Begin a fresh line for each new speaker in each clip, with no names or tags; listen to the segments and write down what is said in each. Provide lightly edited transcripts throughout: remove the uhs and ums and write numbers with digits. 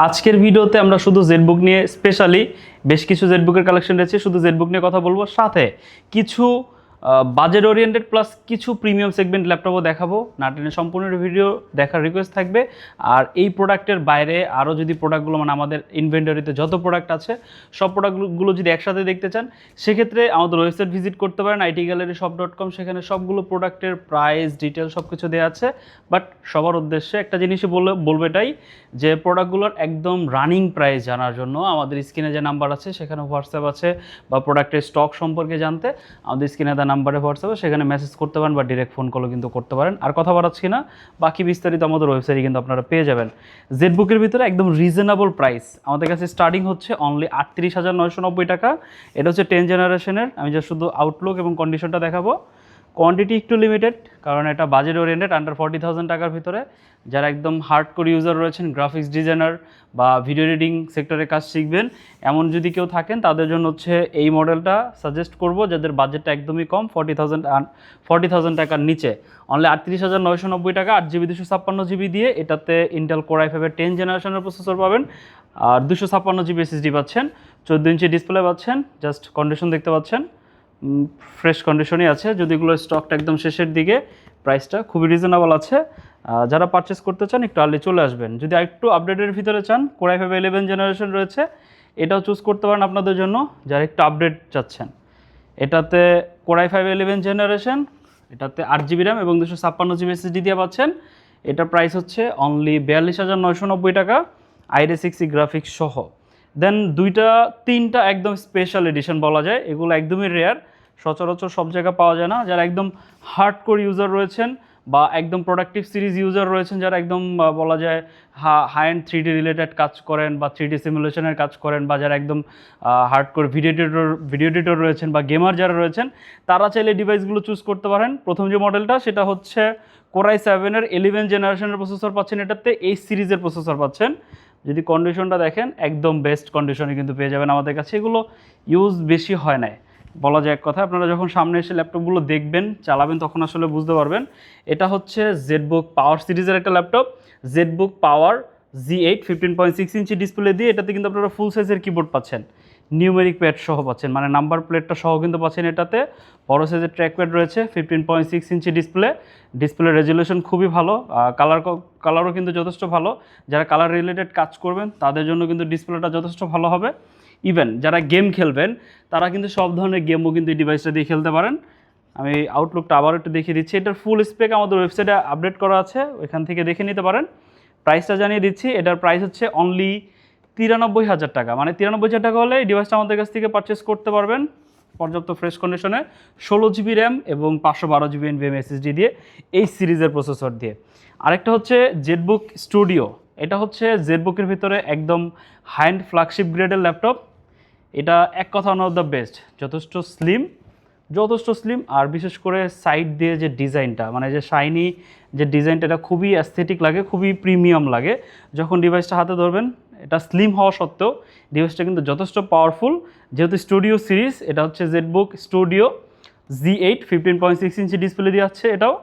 আজকের ভিডিওতে আমরা শুধু জেটবুক নিয়ে স্পেশালি বেশ কিছু জেটবুকের কালেকশন রয়েছে, শুধু জেটবুক নিয়ে কথা বলবো, সাথে কিছু বাজেট ওরিয়েন্টেড প্লাস কিছু প্রিমিয়াম সেগমেন্ট ল্যাপটপও দেখাবো। নাটেনের সম্পূর্ণ ভিডিও দেখার রিকোয়েস্ট থাকবে। আর এই প্রোডাক্টের বাইরে আরও যদি প্রোডাক্টগুলো মানে আমাদের ইনভেন্টরিতে যত প্রোডাক্ট আছে সব প্রোডাক্টগুলো যদি একসাথে দেখতে চান, সেক্ষেত্রে আমাদের ওয়েবসাইট ভিজিট করতে পারেন itgalleryshop.com। সেখানে সবগুলো প্রোডাক্টের প্রাইস ডিটেল সব কিছু দেওয়া আছে। বাট সবার উদ্দেশ্যে একটা জিনিসই বলবো এটাই যে প্রোডাক্টগুলোর একদম রানিং প্রাইস জানার জন্য আমাদের স্ক্রিনে যে নাম্বার আছে সেখানে হোয়াটসঅ্যাপ আছে, বা প্রোডাক্টের স্টক সম্পর্কে জানতে আমাদের স্ক্রিনে দেওয়া নাম্বারে হোয়াটসঅ্যাপে সেখানে মেসেজ করতে পারেন, বা ডিরেক্ট ফোন কলও কিন্তু করতে পারেন। আর কথা বাড়াচ্ছি না, বাকি বিস্তারিত আমাদের ওয়েবসাইটে কিন্তু আপনারা পেয়ে যাবেন। জেটবুকের ভিতরে একদম রিজনেবল প্রাইস আমাদের কাছে স্টার্টিং হচ্ছে অনলি 38,990 টাকা। এটা হচ্ছে 10 জেনারেশনের। আমি যা শুধু আউটলুক এবং কন্ডিশনটা দেখাবো। কোয়ান্টিটি একটু লিমিটেড, কারণ এটা বাজেট ওরিয়েন্টেড, আন্ডার 40,000 টাকার ভিতরে। যারা একদম হার্ডকোর ইউজার রয়েছেন, গ্রাফিক্স ডিজাইনার বা ভিডিও এডিটিং সেক্টরে কাজ শিখবেন, এমন যদি কেউ থাকেন তাদের জন্য হচ্ছে এই মডেলটা সাজেস্ট করব, যাদের বাজেটটা একদমই কম, 40,000 টাকার নিচে। অনলি 38,990 টাকা, 8GB 256GB দিয়ে। এটাতে ইন্টেল কোর i5 10 জেনারেশনের প্রসেসর পাবেন, আর 256GB SSD পাচ্ছেন, 14 ইঞ্চি ডিসপ্লে পাচ্ছেন। জাস্ট কন্ডিশন দেখতে পাচ্ছেন, ফ্রেশ কন্ডিশনই আছে। যদি এগুলো স্টকটা একদম শেষের দিকে, প্রাইসটা খুবই রিজনেবল আছে। যারা পারচেস করতে চান একটু আর্লি চলে আসবেন। যদি একটু আপডেটের ভিতরে চান, কোর i5 11 জেনারেশন রয়েছে, এটাও চুজ করতে পারেন আপনাদের জন্য যারা একটু আপডেট চাচ্ছেন। এটাতে কোর i5 11 জেনারেশন, এটাতে 8GB র্যাম এবং 256GB SSD দিয়ে পাচ্ছেন। এটার প্রাইস হচ্ছে অনলি 42,990 টাকা, i6 গ্রাফিক্স সহ। দেন তিনটা একদম স্পেশাল এডিশন বলা যায়, এগুলো একদমই রেয়ার, সচরাচর সব জায়গায় পাওয়া যায় না। যারা একদম হার্ডকোর ইউজার রয়েছেন বা একদম প্রোডাক্টিভ সিরিজ ইউজার রয়েছেন, যারা একদম বলা যায় হাই অ্যান্ড 3D রিলেটেড কাজ করেন বা 3D সিমুলেশনের কাজ করেন, বা যারা একদম হার্ডকোর ভিডিও এডিটর রয়েছেন বা গেমার যারা রয়েছেন, তারা চাইলে ডিভাইসগুলো চুজ করতে পারেন। প্রথম যে মডেলটা সেটা হচ্ছে কোর i7 11 জেনারেশনের প্রসেসর পাচ্ছেন, এটাতে এই সিরিজের প্রসেসর পাচ্ছেন। যদি কন্ডিশনটা দেখেন, একদম বেস্ট কন্ডিশনে কিন্তু পেয়ে যাবেন আমাদের কাছে। এগুলো ইউজ বেশি হয় না বলা যায় এক কথা। আপনারা যখন সামনে এসে ল্যাপটপগুলো দেখবেন, চালাবেন, তখন আসলে বুঝতে পারবেন। এটা হচ্ছে জেটবুক পাওয়ার সিরিজের একটা ল্যাপটপ, জেটবুক পাওয়ার Z8 15.6 ইঞ্চি ডিসপ্লে দিয়ে। এটাতে কিন্তু আপনারা ফুল সাইজের কিবোর্ড পাচ্ছেন, নিউমেরিক প্যাড সহ পাচ্ছেন, মানে নাম্বার প্লেটটা সহ কিন্তু পাচ্ছেন। এটাতে বড় সাইজের ট্র্যাক প্যাড রয়েছে, 15.6 ইঞ্চি ডিসপ্লে রেজুলেশন খুবই ভালো, কালারও কিন্তু যথেষ্ট ভালো। যারা কালার রিলেটেড কাজ করবেন তাদের জন্য কিন্তু ডিসপ্লেটা যথেষ্ট ভালো হবে। ইভেন যারা গেম খেলবেন তারা কিন্তু সব ধরনের গেমও কিন্তু এই ডিভাইসটা দিয়ে খেলতে পারেন। আমি আউটলুকটা আবার একটু দেখিয়ে দিচ্ছি। এটার ফুল স্পেক আমাদের ওয়েবসাইটে আপডেট করা আছে, ওইখান থেকে দেখে নিতে পারেন। প্রাইসটা জানিয়ে দিচ্ছি, এটার প্রাইস হচ্ছে অনলি 93,000 টাকা। মানে 93,000 টাকা হলে এই ডিভাইসটা আমাদের কাছ থেকে পারচেস করতে পারবেন পর্যাপ্ত ফ্রেশ কন্ডিশনে, 16GB র্যাম এবং 512GB NVMe SSD দিয়ে, এই সিরিজের প্রসেসর দিয়ে। আরেকটা হচ্ছে জেটবুক স্টুডিও। এটা হচ্ছে জেটবুকের ভিতরে একদম হাই এন্ড ফ্ল্যাগশিপ গ্রেডের ল্যাপটপ। এটা এক কথা ওয়ান অফ দ্য বেস্ট, যথেষ্ট স্লিম। আর বিশেষ করে সাইড দিয়ে যে ডিজাইনটা, মানে যে শাইনি যে ডিজাইনটা, এটা খুবই অ্যাস্থেটিক লাগে, খুবই প্রিমিয়াম লাগে যখন ডিভাইসটা হাতে ধরবেন। এটা স্লিম হওয়া সত্ত্বেও ডিভাইসটা কিন্তু যথেষ্ট পাওয়ারফুল। যেহেতু স্টুডিও সিরিজ, এটা হচ্ছে Jetbook studio Z8 15.6 inch display দিয়ে আছে। এটাও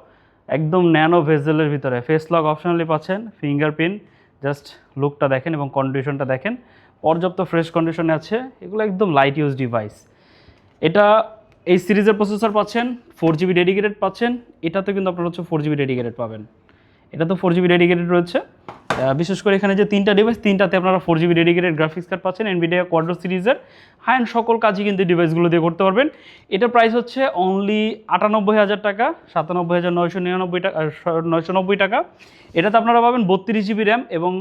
একদম ন্যানো ভেজেলের ভিতরে, ফেস লক অপশনালি পাচ্ছেন, ফিঙ্গারপ্রিন্ট। জাস্ট লুকটা দেখেন এবং কন্ডিশনটা দেখেন, পর্যাপ্ত ফ্রেশ কন্ডিশনে আছে। এগুলো একদম লাইট ইউজ ডিভাইস। এটা এই সিরিজের প্রসেসর পাচ্ছেন, 4GB ডেডিকেটেড পাচ্ছেন। এটাতে কিন্তু আপনারা হচ্ছে 4GB ডেডিকেটেড পাবেন। এটা তো 4GB ডেডিকেটেড রয়েছে। বিশেষ করে এখানে যে তিনটা ডিভাইস, তিনটাতে আপনারা 4GB ডেডিকেটেড গ্রাফিক্স কার্ড পাচ্ছেন, NVIDIA কোয়াড্রো সিরিজের। হাই এন্ড সকল কাজই কিন্তু ডিভাইসগুলো দিয়ে করতে পারবেন। এটার প্রাইস হচ্ছে অনলি 98,000 টাকা, 97,990 টাকা। এটাতে আপনারা পাবেন 32GB র্যাম এবং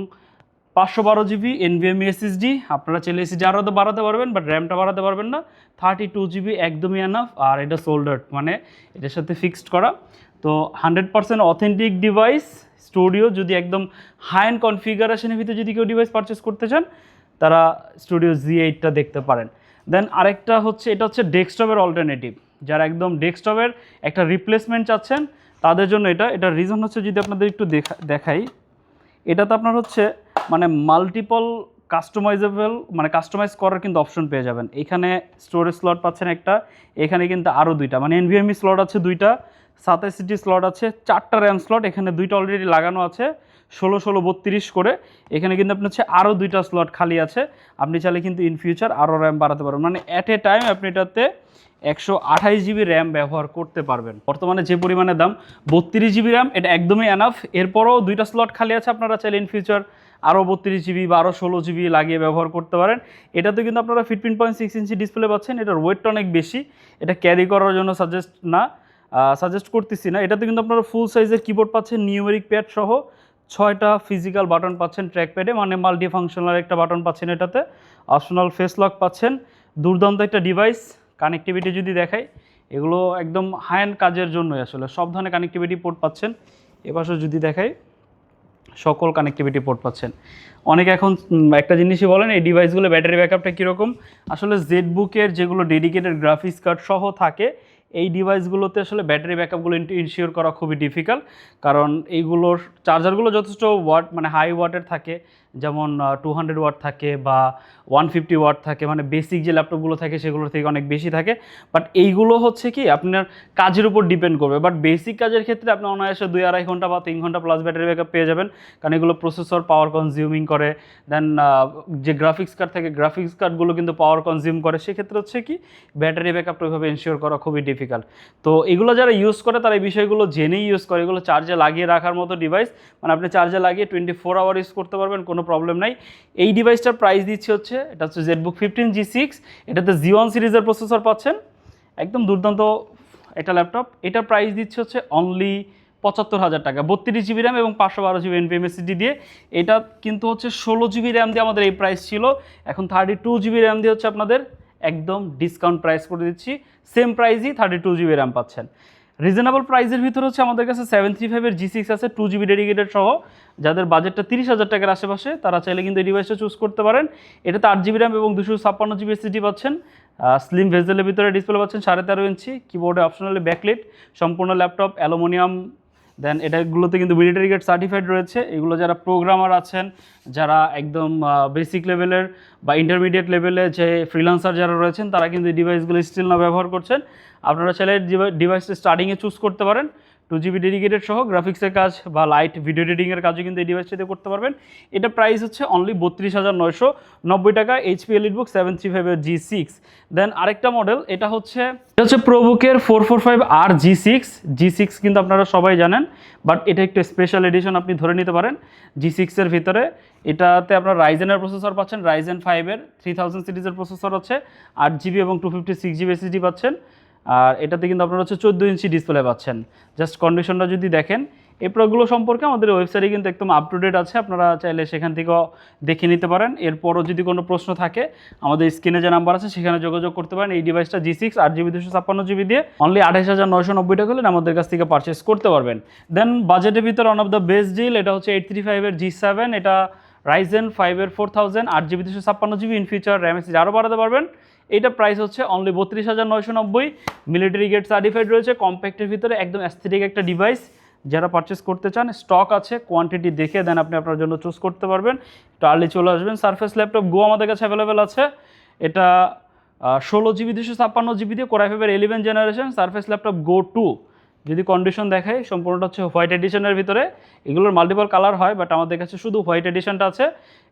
512GB NVMe SSD। আপনারা চাইলে SSD আরও বাড়াতে পারবেন, বাট র্যামটা বাড়াতে পারবেন না। 32GB একদমই এনাফ। আর এটা সোল্ডার্ড, মানে এটার সাথে ফিক্সড করা। তো 100% অথেন্টিক ডিভাইস স্টুডিও। যদি একদম হাই এন্ড কনফিগারেশনের ভিতরে যদি কেউ ডিভাইস পারচেস করতে চান, তারা স্টুডিও Z8টা দেখতে পারেন। দেন আরেকটা হচ্ছে, এটা হচ্ছে ডেস্কটপের অল্টারনেটিভ। যারা একদম ডেস্কটপের একটা রিপ্লেসমেন্ট চাচ্ছেন তাদের জন্য এটার রিজন হচ্ছে, যদি আপনাদের একটু দেখাই, এটাতে আপনার হচ্ছে মানে মাল্টিপল কাস্টমাইজেবল, মানে কাস্টমাইজ করার কিন্তু অপশন পেয়ে যাবেন। এখানে স্টোরেজ স্লট পাচ্ছেন একটা, এখানে কিন্তু আরও দুইটা, মানে NVMe স্লট আছে দুইটা, 27 স্লট আছে, 4টা র্যাম স্লট, এখানে দুইটা অলরেডি লাগানো আছে। 16 16 32 করে। এখানে কিন্তু আপনার হচ্ছে আরও 2টা স্লট খালি আছে, আপনি চাইলে কিন্তু ইন ফিউচার আরও র্যাম বাড়াতে পারবেন, মানে অ্যাট এ টাইম আপনি এটাতে 128 জিবি র্যাম ব্যবহার করতে পারবেন। বর্তমানে যে পরিমাণে দাম 32 জিবি র্যাম এটা একদমই এনাফ। এরপরও 2টা স্লট খালি আছে, আপনারা চাইলে ইন ফিউচার আরও 32 জিবি বা আরও 16 জিবি লাগিয়ে ব্যবহার করতে পারেন। এটাতে কিন্তু আপনারা 15.6 ইঞ্চি ডিসপ্লে পাচ্ছেন। এটার ওয়েটটা অনেক বেশি, এটা ক্যারি করার জন্য সাজেস্ট করতেছি না। এটাতে কিন্তু আপনারা ফুল সাইজের কিবোর্ড পাচ্ছেন, নিউমেরিক প্যাড সহ 6টা ফিজিক্যাল বাটন পাচ্ছেন ট্র্যাক প্যাডে, মানে মাল্টি ফাংশনাল একটা বাটন পাচ্ছেন এটাতে, অপশনাল ফেস লক পাচ্ছেন। দুর্দান্ত একটা ডিভাইস। কানেক্টিভিটি যদি দেখাই, এগুলো একদম হাই এন্ড কাজের জন্যই আসলে সব ধরনের কানেক্টিভিটি পোর্ট পাচ্ছেন। এপাশে যদি দেখাই, সকল কানেক্টিভিটি পোর্ট পাচ্ছেন। অনেকে এখন একটা জিনিসই বলেন এই ডিভাইসগুলো ব্যাটারি ব্যাকআপটা কীরকম। আসলে জেডবুকের যেগুলো ডেডিকেটেড গ্রাফিক্স কার্ড সহ থাকে, এই ডিভাইসগুলোতে আসলে ব্যাটারি ব্যাকআপগুলো ইনশিওর করা খুবই ডিফিকাল্ট, কারণ এইগুলোর চার্জারগুলো যথেষ্ট ওয়াট মানে হাই ওয়াটের থাকে, যেমন 200 ওয়াট থাকে বা 150 ওয়াট থাকে, মানে বেসিক যে ল্যাপটপগুলো থাকে সেগুলোর থেকে অনেক বেশি থাকে। বাট এইগুলো হচ্ছে কি আপনার কাজের উপর ডিপেন্ড করবে, বাট বেসিক কাজের ক্ষেত্রে আপনি অনায়াসে 2-2.5 ঘন্টা বা 3 ঘন্টা প্লাস ব্যাটারি ব্যাকআপ পেয়ে যাবেন, কারণ এগুলো প্রসেসর পাওয়ার কনজিউমিং করে। দেন যে গ্রাফিক্স কার্ড থাকে, গ্রাফিক্স কার্ডগুলো কিন্তু পাওয়ার কনজিউম করে, সেক্ষেত্রে হচ্ছে কি ব্যাটারি ব্যাকআপটা ওইভাবে এনশিওর করা খুবই ডিফিকাল্ট। তো এগুলো যারা ইউজ করে তারা এই বিষয়গুলো জেনেই ইউজ করে। এগুলো চার্জে লাগিয়ে রাখার মতো ডিভাইস, মানে আপনি চার্জে লাগিয়ে 24 আওয়ার ইউজ করতে পারবেন, কোনো প্রবলেম নাই। এই ডিভাইসটার প্রাইস দিচ্ছে হচ্ছে, এটা হচ্ছে জেডবুক 15G6, এটাতে Z1 সিরিজের প্রসেসর পাচ্ছেন, একদম দুর্দান্ত একটা ল্যাপটপ। এটার প্রাইস দিচ্ছে হচ্ছে অনলি 75,000 টাকা, 32 জিবি র্যাম এবং 512 জিবি NVMe SSD দিয়ে। এটা কিন্তু হচ্ছে 16 জিবি র্যাম দিয়ে আমাদের এই প্রাইস ছিল, এখন 32 জিবি র্যাম দিয়ে হচ্ছে আপনাদের একদম ডিসকাউন্ট প্রাইস করে দিচ্ছি, সেম প্রাইসই 32 জিবি র্যাম পাচ্ছেন। রিজনেবল প্রাইসের ভিতরে হচ্ছে আমাদের কাছে 735 G6 আছে 2 জিবি ডেডিকেটেড সহ। যাদের বাজেটটা 30,000 টাকার আশেপাশে তারা চাইলে কিন্তু এই ডিভাইসটা চুজ করতে পারেন। এটাতে 8 জিবি র্যাম এবং 256 জিবি SSD পাচ্ছেন। স্লিম ভেজেলের ভিতরে ডিসপ্লে পাচ্ছেন, 13.5 ইঞ্চি, কিবোর্ডে অপশনালি ব্যাকলিট, সম্পূর্ণ ল্যাপটপ অ্যালুমিনিয়াম। দেন এটাগুলোতে কিন্তু মিলিটারি গ্রেড সার্টিফাইড রয়েছে। এগুলো যারা প্রোগ্রামার আছেন, যারা একদম বেসিক লেভেলের বা ইন্টারমিডিয়েট লেভেলে যে ফ্রিল্যান্সার যারা রয়েছেন, তারা কিন্তু এই ডিভাইসগুলো স্টিল না ব্যবহার করছেন। আপনারা চাইলে ডিভাইসটা স্টার্টিংয়ে চুজ করতে পারেন। 2 জিবি ডেডিকেটেড সহ গ্রাফিক্সের কাজ বা লাইট ভিডিও এডিটিংয়ের কাজও কিন্তু এই ডিভাইসটিতে করতে পারবেন। এটা প্রাইস হচ্ছে অনলি 32,990 টাকা, HP EliteBook 735 G6। দেন আরেকটা মডেল, এটা হচ্ছে প্রোবুকের 445R G6 কিন্তু আপনারা সবাই জানেন, বাট এটা একটু স্পেশাল এডিশন আপনি ধরে নিতে পারেন। G6-এর ভিতরে এটাতে আপনার রাইজেনের প্রসেসর পাচ্ছেন, Ryzen 5-এর 3000 সিরিজের প্রসেসর হচ্ছে, 8 জিবি এবং 256 জিবি SSD পাচ্ছেন। আর এটাতে কিন্তু আপনারা হচ্ছে 14 ইঞ্চি ডিসপ্লে পাচ্ছেন। জাস্ট কন্ডিশনটা যদি দেখেন, এই প্রোডাক্টগুলো সম্পর্কে আমাদের ওয়েবসাইটে কিন্তু একদম আপ টু ডেট আছে, আপনারা চাইলে সেখান থেকেও দেখে নিতে পারেন। এরপরও যদি কোনো প্রশ্ন থাকে আমাদের স্ক্রিনে যে নাম্বার আছে সেখানে যোগাযোগ করতে পারেন। এই ডিভাইসটা G6 8 জিবি 256 জিবি দিয়ে অনলি 28,990 টাকা হলে আমাদের কাছ থেকে পারচেস করতে পারবেন। দেন বাজেটের ভিতরে one of the best deal, এটা হচ্ছে 835-এর G7, এটা Ryzen 5-এর 4000 8 GB 256 GB, in future RAM SSD আরও বাড়াতে পারবেন। এইটা প্রাইস হচ্ছে অনলি 32,990, মিলিটারি গ্রেড সার্টিফাইড রয়েছে, কম্প্যাক্টের ভিতরে একদম অ্যাস্থেটিক একটা ডিভাইস। যারা পারচেস করতে চান স্টক আছে, কোয়ান্টিটি দেখে দেন আপনি আপনার জন্য চুজ করতে পারবেন। একটু আর্লি চলে আসবেন। সারফেস ল্যাপটপ গো আমাদের কাছে অ্যাভেলেবেল আছে, এটা 16 জিবি 256 জিবি দিয়ে কোরাই 5-এর 11 জেনারেশন সারফেস ল্যাপটপ গো 2। যদি কন্ডিশন দেখায়, সম্পূর্ণটা হচ্ছে হোয়াইট এডিশনের ভিতরে। এগুলোর মাল্টিপল কালার হয়, বাট আমাদের কাছে শুধু হোয়াইট এডিশনটা আছে।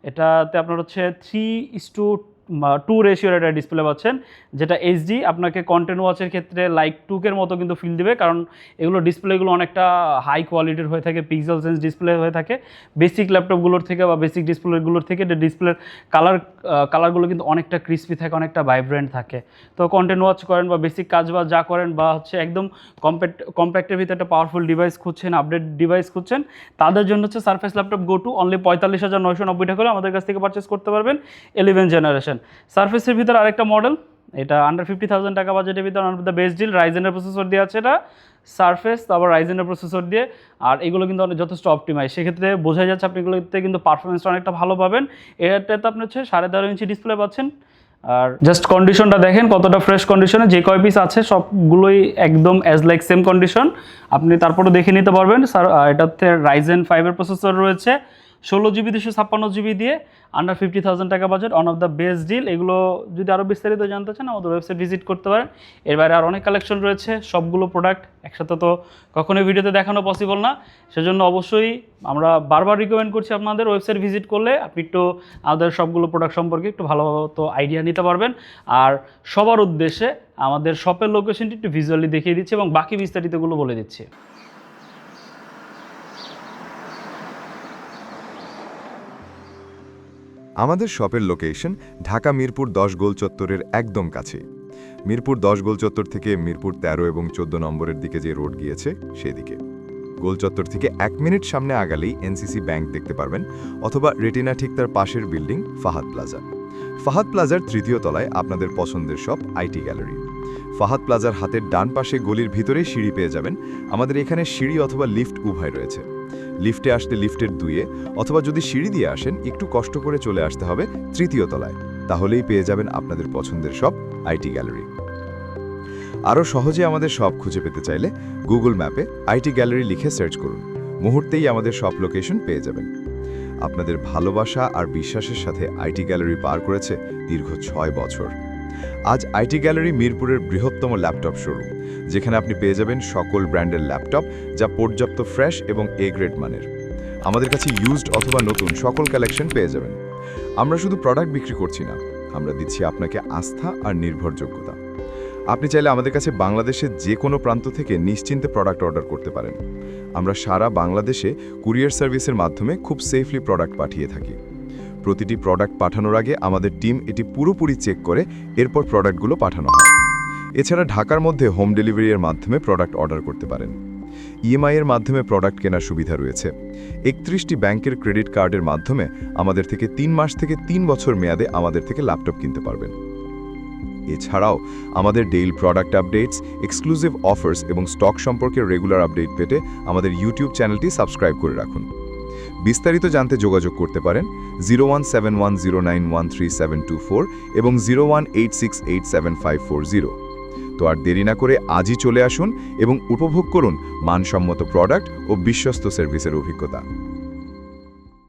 এটাতে আপনার হচ্ছে 3:2 রেশিওর একটা ডিসপ্লে পাচ্ছেন, যেটা HD আপনাকে কন্টেন্ট ওয়াচের ক্ষেত্রে লাইক 2-এর মতো কিন্তু ফিল দিবে, কারণ এগুলো ডিসপ্লেগুলো অনেকটা হাই কোয়ালিটির হয়ে থাকে, পিক্সেল সেন্স ডিসপ্লে হয়ে থাকে বেসিক ল্যাপটপগুলোর থেকে বা বেসিক ডিসপ্লেগুলোর থেকে। ডিসপ্লের কালারগুলো কিন্তু অনেকটা ক্রিস্পি থাকে, অনেকটা ভাইব্রেন্ট থাকে। তো কন্টেন্ট ওয়াচ করেন বা বেসিক কাজ বা যা করেন, বা হচ্ছে একদম কম্প্যাক্টের ভিতরে একটা পাওয়ারফুল ডিভাইস খুঁজছেন, আপডেট ডিভাইস খুঁজছেন, তাদের জন্য হচ্ছে সারফেস ল্যাপটপ গো 2 অনলি 45,990 টাকা হলে আমাদের কাছ থেকে পারচেস করতে পারবেন। 11 জেনারেশন সারফেসের ভিতরে আরেকটা মডেল, এটা আন্ডার 50,000 টাকা বাজেটের ভিতরে one of the best deal. রাইজেনের প্রসেসর দিয়ে আছে এটা, সারফেস তারপর রাইজেনের প্রসেসর দিয়ে, আর এগুলো কিন্তু অনেক যথেষ্ট অপটিমাইজ, সেক্ষেত্রে বোঝা যাচ্ছে আপনি এগুলোতে কিন্তু পারফরমেন্সটা অনেকটা ভালো পাবেন। এটাতে আপনি হচ্ছে 13.5 ইঞ্চি ডিসপ্লে পাচ্ছেন। আর জাস্ট কন্ডিশনটা দেখেন কতটা ফ্রেশ কন্ডিশনে, যে কয় পিস আছে সবগুলোই একদম অ্যাজ লাইক সেম কন্ডিশন, আপনি তারপরও দেখে নিতে পারবেন। স্যার এটাতে Ryzen 5-এর প্রসেসর রয়েছে, 16 GB 256 GB দিয়ে আন্ডার 50,000 টাকা budget, one of the best deal. এগুলো যদি আরও বিস্তারিত জানতে চান আমাদের ওয়েবসাইট ভিজিট করতে পারেন। এর বাইরে আর অনেক কালেকশন রয়েছে, সবগুলো প্রোডাক্ট একসাথে তো কখনোই ভিডিওতে দেখানো পসিবল না, সেজন্য অবশ্যই আমরা বারবার রিকমেন্ড করছি আপনাদের ওয়েবসাইট ভিজিট করলে আপনি একটু আমাদের সবগুলো প্রোডাক্ট সম্পর্কে একটু ভালোভাবে তো আইডিয়া নিতে পারবেন। আর সবার উদ্দেশ্যে আমাদের শপের লোকেশনটি একটু ভিজুয়ালি দেখিয়ে দিচ্ছি এবং বাকি বিস্তারিতগুলো বলে দিচ্ছি।
আমাদের শপের লোকেশন ঢাকা মিরপুর 10 গোল চত্বরের একদম কাছে। মিরপুর 10 গোল চত্বর থেকে মিরপুর 13 এবং 14 নম্বরের দিকে যে রোড গিয়েছে সেদিকে। গোল চত্বর থেকে 1 মিনিট সামনে আগালেই এনসিসি ব্যাংক দেখতে পারবেন, অথবা রেটিনা ঠিক তার পাশের বিল্ডিং ফাহাদ প্লাজা। ফাহাদ প্লাজার 3য় তলায় আপনাদের পছন্দের শপ আইটি গ্যালারি। ফাহাদ প্লাজার হাতের ডান পাশে গলির ভিতরেই সিঁড়ি পেয়ে যাবেন। আমাদের এখানে সিঁড়ি অথবা লিফট উভয় রয়েছে। লিফটে আসতে লিফটের 2-এ, অথবা যদি সিঁড়ি দিয়ে আসেন একটু কষ্ট করে চলে আসতে হবে 3য় তলায়, তাহলেই পেয়ে যাবেন আপনাদের পছন্দের শপ আইটি গ্যালারি। আরও সহজে আমাদের শপ খুঁজে পেতে চাইলে গুগল ম্যাপে আইটি গ্যালারি লিখে সার্চ করুন, মুহূর্তেই আমাদের শপ লোকেশন পেয়ে যাবেন। আপনাদের ভালোবাসা আর বিশ্বাসের সাথে আইটি গ্যালারি পার করেছে দীর্ঘ 6 বছর। আজ আইটি গ্যালারি মিরপুরের বৃহত্তম ল্যাপটপ শোরুম, যেখানে আপনি পেয়ে যাবেন সকল ব্র্যান্ডের ল্যাপটপ যা পর্যাপ্ত ফ্রেশ এবং এ গ্রেড মানের। আমাদের কাছে ইউজড অথবা নতুন সকল কালেকশন পেয়ে যাবেন। আমরা শুধু প্রোডাক্ট বিক্রি করছি না, আমরা দিচ্ছি আপনাকে আস্থা আর নির্ভরযোগ্যতা। আপনি চাইলে আমাদের কাছে বাংলাদেশের যে কোনো প্রান্ত থেকে নিশ্চিন্তে প্রোডাক্ট অর্ডার করতে পারেন। আমরা সারা বাংলাদেশে কুরিয়ার সার্ভিসের মাধ্যমে খুব সেফলি প্রোডাক্ট পাঠিয়ে থাকি। প্রতিটি প্রোডাক্ট পাঠানোর আগে আমাদের টিম এটি পুরোপুরি চেক করে এরপর প্রোডাক্টগুলো পাঠানো হয়। এছাড়া ঢাকার মধ্যে হোম ডেলিভারির মাধ্যমে প্রোডাক্ট অর্ডার করতে পারেন। ইএমআই এর মাধ্যমে প্রোডাক্ট কেনার সুবিধা রয়েছে। 31টি ব্যাংকের ক্রেডিট কার্ডের মাধ্যমে আমাদের থেকে 3 মাস থেকে 3 বছর মেয়াদে আমাদের থেকে ল্যাপটপ কিনতে পারবেন। এছাড়াও আমাদের daily product updates, exclusive offers এবং স্টক সম্পর্কে রেগুলার আপডেট পেতে আমাদের ইউটিউব চ্যানেলটি সাবস্ক্রাইব করে রাখুন। বিস্তারিত জানতে যোগাযোগ করতে পারেন 0171091374 এবং 0186875540। তো আর দেরি না করে আজই চলে আসুন এবং উপভোগ করুন মানসম্মত প্রোডাক্ট ও বিশ্বস্ত সার্ভিসের অভিজ্ঞতা।